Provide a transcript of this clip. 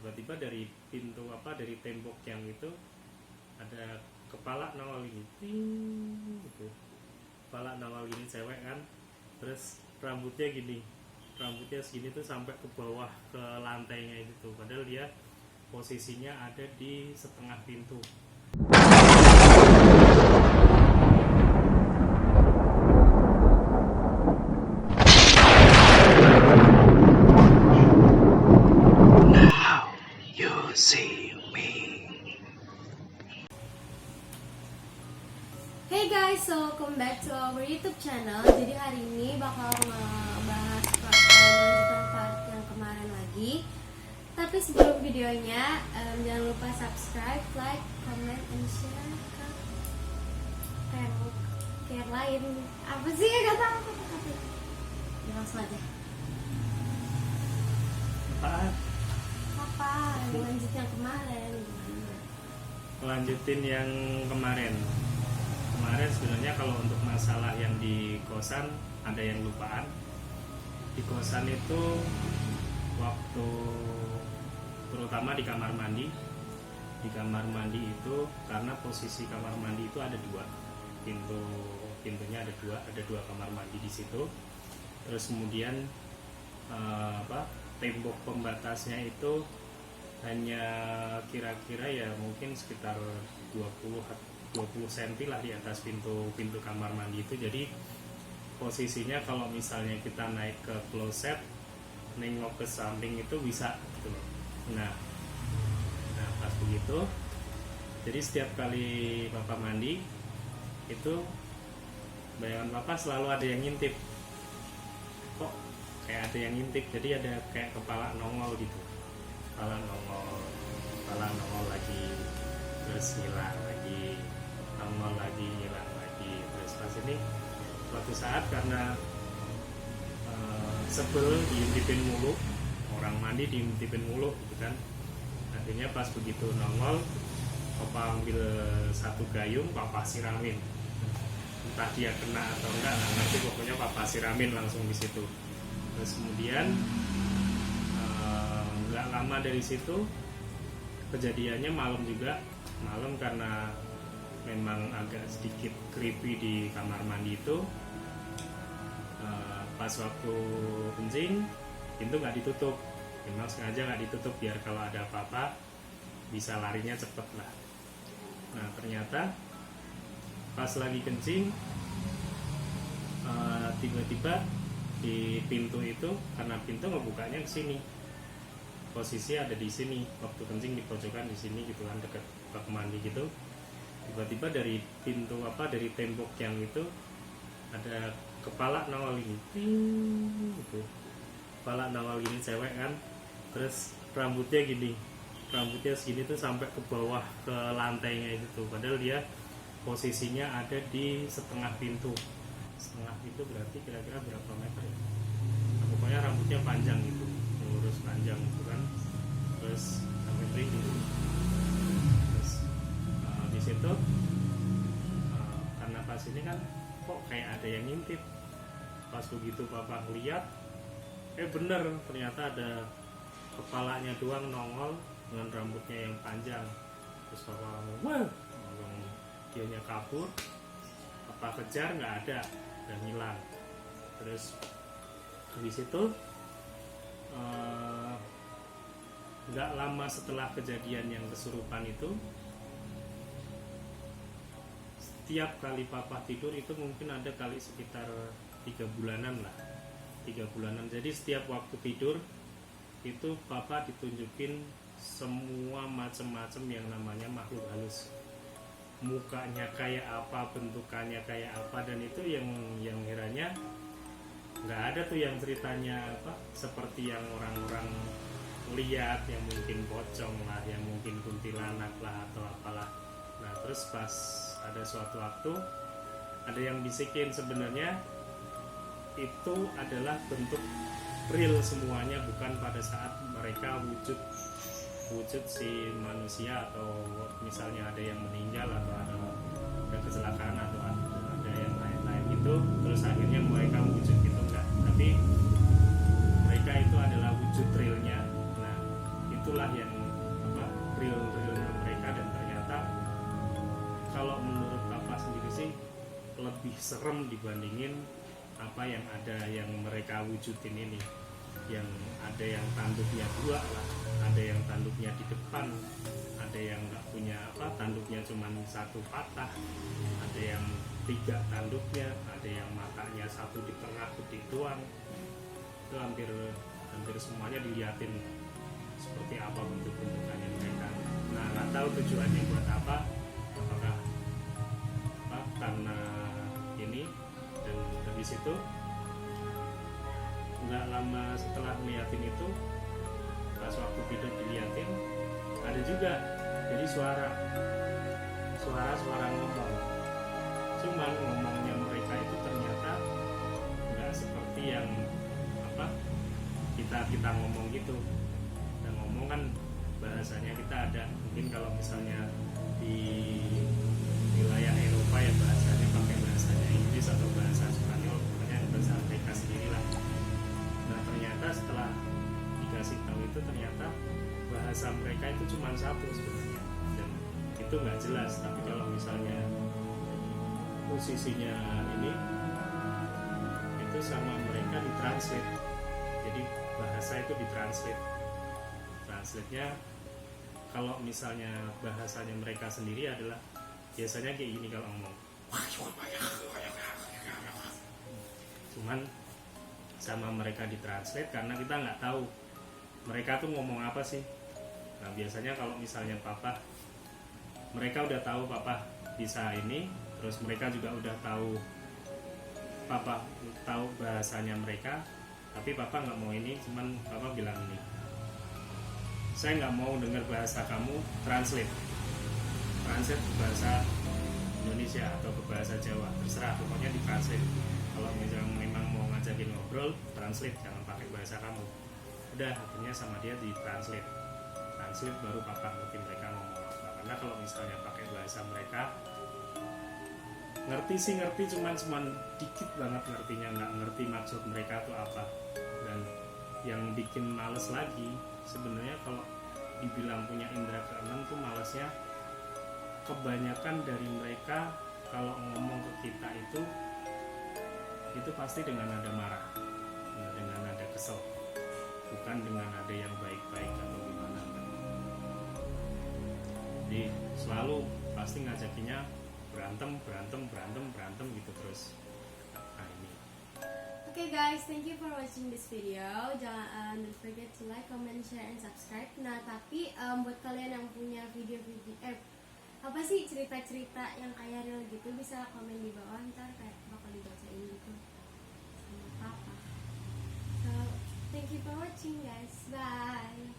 tiba-tiba dari pintu dari tembok yang itu ada kepala nongol gini, ting, gitu. Kepala nongol gini cewek kan, terus rambutnya segini tuh sampai ke bawah ke lantainya itu tuh, padahal dia posisinya ada di setengah pintu. Hey guys, so welcome back to our YouTube channel. Jadi hari ini bakal ngebahas lanjutan part yang kemarin lagi. Tapi sebelum videonya, jangan lupa subscribe, like, comment, and share ke yang lain. Apa sih? Gak tahu apa. Ya, langsung aja. Apa? Lanjut yang kemarin. Lanjutin yang kemarin sebenarnya kalau untuk masalah yang di kosan ada yang lupaan. Di kosan itu waktu terutama di kamar mandi itu karena posisi kamar mandi itu ada dua pintunya, ada dua kamar mandi di situ. Terus kemudian tembok pembatasnya itu hanya kira-kira ya mungkin sekitar 20 cm lah di atas pintu kamar mandi itu. Jadi posisinya kalau misalnya kita naik ke kloset nengok ke samping itu bisa gitu loh. Nah pas begitu, jadi setiap kali papa mandi itu bayangan papa selalu ada yang ngintip, kok kayak ada yang ngintip. Jadi ada kayak kepala nongol gitu, kepala nongol lagi, terus hilang lagi, nongol lagi, hilang lagi. Terus pas ini suatu saat karena sebel diintipin mulu, orang mandi diintipin mulu gitu kan, akhirnya pas begitu nongol papa ambil satu gayung, papa siramin. Entah dia kena atau enggak, nggak ngerti, pokoknya papa siramin langsung di situ. Terus kemudian nggak lama dari situ kejadiannya malam juga. Malam karena memang agak sedikit creepy di kamar mandi itu. Pas waktu kencing pintu nggak ditutup, memang sengaja nggak ditutup biar kalau ada apa-apa bisa larinya cepet lah. Nah ternyata pas lagi kencing tiba-tiba di pintu itu, karena pintu ngebukanya ke sini, posisi ada di sini, waktu kencing di pojokan di sini gitu kan, dekat bak mandi gitu. Tiba-tiba dari pintu dari tembok yang itu ada kepala nongol gini, ting, gitu. Kepala nongol gini cewek kan, terus rambutnya segini tuh sampai ke bawah ke lantainya itu tuh, padahal dia posisinya ada di setengah pintu berarti kira-kira berapa meter ya? Nah, pokoknya rambutnya panjang gitu, lurus panjang gitu kan, terus sampai kering gitu. Terus di situ karena pas ini kan kok kayak ada yang ngintip. Pas begitu papa lihat, bener, ternyata ada kepalanya doang nongol dengan rambutnya yang panjang. Terus papa ngomong, wah, dianya kabur. Papa kejar, nggak ada, dan hilang. Terus di situ nggak lama setelah kejadian yang kesurupan itu, setiap kali papa tidur itu mungkin ada kali sekitar 3 bulanan. Jadi setiap waktu tidur itu papa ditunjukin semua macam-macam yang namanya makhluk halus. Mukanya kayak apa, bentukannya kayak apa, dan itu yang herannya nggak ada tuh yang ceritanya seperti yang orang-orang lihat, yang mungkin pocong lah, yang mungkin kuntilanak lah atau apalah. Nah terus pas ada suatu waktu ada yang bisikin sebenarnya itu adalah bentuk real semuanya, bukan pada saat mereka wujud si manusia, atau misalnya ada yang meninggal atau ada kecelakaan atau ada yang lain-lain gitu terus akhirnya mereka wujud gitu, enggak, tapi mereka itu adalah wujud realnya. Nah itu itulah yang realnya mereka. Dan ternyata kalau menurut papa sendiri sih lebih serem dibandingin apa yang ada yang mereka wujudin ini, yang ada yang tanduknya 2 lah, ada yang tanduknya di depan, ada yang nggak punya tanduknya cuma 1 patah, ada yang 3 tanduknya, ada yang matanya 1 di tengah putih doang. Itu hampir semuanya diliatin seperti apa bentuk-bentukannya mereka. Nah, nggak tahu tujuannya buat apa, apakah karena ini. Dan habis itu nggak lama setelah ngeliatin itu, pas waktu tidur diliatin, ada juga jadi suara ngomong. Cuman ngomongnya mereka itu ternyata nggak seperti yang kita ngomong gitu. Dan ngomong kan bahasanya kita ada, mungkin kalau misalnya di wilayah Eropa ya bahasanya pakai bahasanya Inggris atau bahasa Spanyol, pokoknya bahasa mereka sendiri lah. Nah, ternyata setelah dikasih tahu itu, ternyata bahasa mereka itu cuma 1 sebenarnya, dan itu nggak jelas. Tapi kalau misalnya posisinya ini itu sama mereka ditranslate, jadi bahasa itu ditranslate. Translatenya kalau misalnya bahasanya mereka sendiri adalah biasanya kayak gini kalau ngomong, cuman sama mereka ditranslate karena kita nggak tahu mereka tuh ngomong apa sih. Nah, biasanya kalau misalnya papa, mereka udah tahu papa bisa ini, terus mereka juga udah tahu papa tahu bahasanya mereka, tapi papa nggak mau ini, cuman papa bilang ini, saya nggak mau dengar bahasa kamu, translate ke bahasa Indonesia atau ke bahasa Jawa, terserah, pokoknya ditranslate. Kalau memang mau ngajakin ngobrol, translate, jangan pakai bahasa kamu. Udah, akhirnya sama dia ditranslate baru papa ngerti mereka ngomong apa. Karena kalau misalnya pakai bahasa mereka, ngerti, cuman dikit banget ngertinya, nggak ngerti maksud mereka tuh apa. Dan yang bikin males lagi sebenarnya, kalau dibilang punya indera keenam tuh malesnya, kebanyakan dari mereka kalau ngomong ke kita itu pasti dengan nada marah, dengan nada kesel, bukan dengan nada yang baik-baik atau gimana. Jadi selalu pasti ngajakinya berantem gitu terus. Nah, ini. Okay guys, thank you for watching this video. Jangan don't forget to like, comment, share, and subscribe. Nah, tapi buat kalian yang punya video-video apa sih cerita-cerita yang kayak real gitu, bisa komen di bawah, ntar kayak bakal dibacain gitu sama papa. So, thank you for watching guys. Bye.